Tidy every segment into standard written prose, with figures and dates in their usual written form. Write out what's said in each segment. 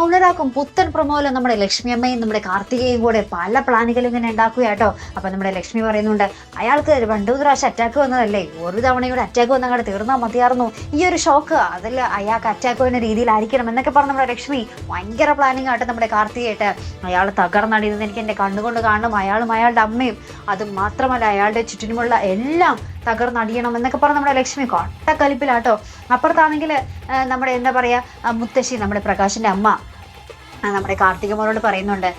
മൗനരാക്കും പുത്തൻ പ്രൊമോയില് നമ്മുടെ ലക്ഷ്മി അമ്മയും നമ്മുടെ കാർത്തികയും കൂടെ പല പ്ലാനുകളും ഇങ്ങനെ ഉണ്ടാക്കുക കേട്ടോ. അപ്പൊ നമ്മുടെ ലക്ഷ്മി പറയുന്നുണ്ട്, അയാൾക്ക് 2 പ്രാവശ്യം അറ്റാക്ക് വന്നതല്ലേ, ഒരു തവണയുടെ അറ്റാക്ക് വന്ന് അങ്ങോട്ട് തീർന്നാൽ മതിയായിരുന്നു, ഈ ഒരു ഷോക്ക് അതിൽ അയാൾക്ക് അറ്റാക്ക് വരുന്ന രീതിയിലായിരിക്കണം എന്നൊക്കെ പറഞ്ഞ് നമ്മുടെ ലക്ഷ്മി ഭയങ്കര പ്ലാനിങ് ആയിട്ട് നമ്മുടെ കാർത്തികയായിട്ട് അയാൾ തകർന്നടിയുന്നത് എനിക്ക് എൻ്റെ കണ്ണുകൊണ്ട് കാണണം, അയാളും അയാളുടെ അമ്മയും, അത് മാത്രമല്ല അയാളുടെ ചുറ്റിനുമുള്ള എല്ലാം തകർന്നടിയണം എന്നൊക്കെ പറഞ്ഞ് നമ്മുടെ ലക്ഷ്മി കൊട്ടക്കലിപ്പിലാട്ടോ. അപ്പുറത്താണെങ്കിൽ നമ്മുടെ എന്താ പറയുക മുത്തശ്ശി നമ്മുടെ പ്രകാശിൻ്റെ അമ്മ നമ്മുടെ കാർത്തിക മോളോട് പറയുന്നുണ്ട്,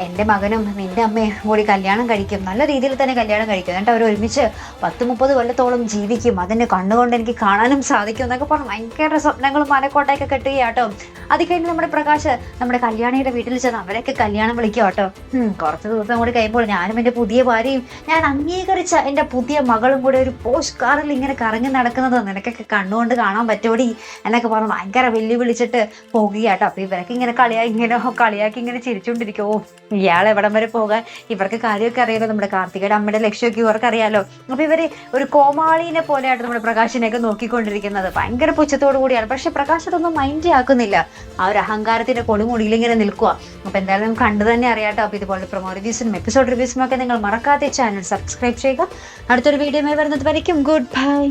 എൻ്റെ മകനും നിൻ്റെ അമ്മയും കൂടി കല്യാണം കഴിക്കും, നല്ല രീതിയിൽ തന്നെ കല്യാണം കഴിക്കും, എന്നിട്ട് അവർ ഒരുമിച്ച് 10-30 കൊല്ലത്തോളം ജീവിക്കും, അതിൻ്റെ കണ്ണുകൊണ്ട് എനിക്ക് കാണാനും സാധിക്കും എന്നൊക്കെ പറഞ്ഞ് ഭയങ്കര സ്വപ്നങ്ങളും മനക്കോട്ടയൊക്കെ കെട്ടുകയാട്ടോ. അത് കഴിഞ്ഞ് നമ്മുടെ പ്രകാശ് നമ്മുടെ കല്യാണിയുടെ വീട്ടിൽ ചെന്ന് അവരൊക്കെ കല്യാണം വിളിക്കും കേട്ടോ. കുറച്ച് ദിവസം കൂടി കഴിയുമ്പോൾ ഞാനും എൻ്റെ പുതിയ ഭാര്യയും ഞാൻ അംഗീകരിച്ച എൻ്റെ പുതിയ മകളും കൂടെ ഒരു പോസ്റ്റ് കാറിൽ ഇങ്ങനെ കറങ്ങി നടക്കുന്നത് നിനക്കൊക്കെ കണ്ണുകൊണ്ട് കാണാൻ പറ്റോടി എന്നൊക്കെ പറഞ്ഞ് ഭയങ്കര വെല്ലുവിളിച്ചിട്ട് പോകുകയാട്ടോ. അപ്പോൾ ഇവരൊക്കെ ഇങ്ങനെ കളിയാക്കി ഇങ്ങനെ ചിരിച്ചുകൊണ്ടിരിക്കും. ഇയാൾ എവിടം വരെ പോകാൻ, ഇവർക്ക് കാര്യമൊക്കെ അറിയാലോ, നമ്മുടെ കാർത്തികയുടെ അമ്മയുടെ ലക്ഷ്യമൊക്കെ ഇവർക്ക് അറിയാലോ. അപ്പോൾ ഇവർ ഒരു കോമാളിനെ പോലെയായിട്ട് നമ്മുടെ പ്രകാശിനെയൊക്കെ നോക്കിക്കൊണ്ടിരിക്കുന്നത് ഭയങ്കര പുച്ഛത്തോടു കൂടിയാണ്. പക്ഷെ പ്രകാശ് അതൊന്നും മൈൻഡ് ആക്കുന്നില്ല, ആ ഒരു അഹങ്കാരത്തിന്റെ കൊടുമുടിയിൽ ഇങ്ങനെ നിൽക്കുക. അപ്പോൾ എന്തായാലും നമുക്ക് കണ്ടു തന്നെ അറിയാട്ടോ. അപ്പോൾ ഇതുപോലെ പ്രൊമോ റിവ്യൂസിനും എപ്പിസോഡ് റിവ്യൂസിനും ഒക്കെ നിങ്ങൾ മറക്കാതെ ചാനൽ സബ്സ്ക്രൈബ് ചെയ്യുക. അടുത്തൊരു വീഡിയോ വരുന്നത് വരയ്ക്കും ഗുഡ് ബൈ.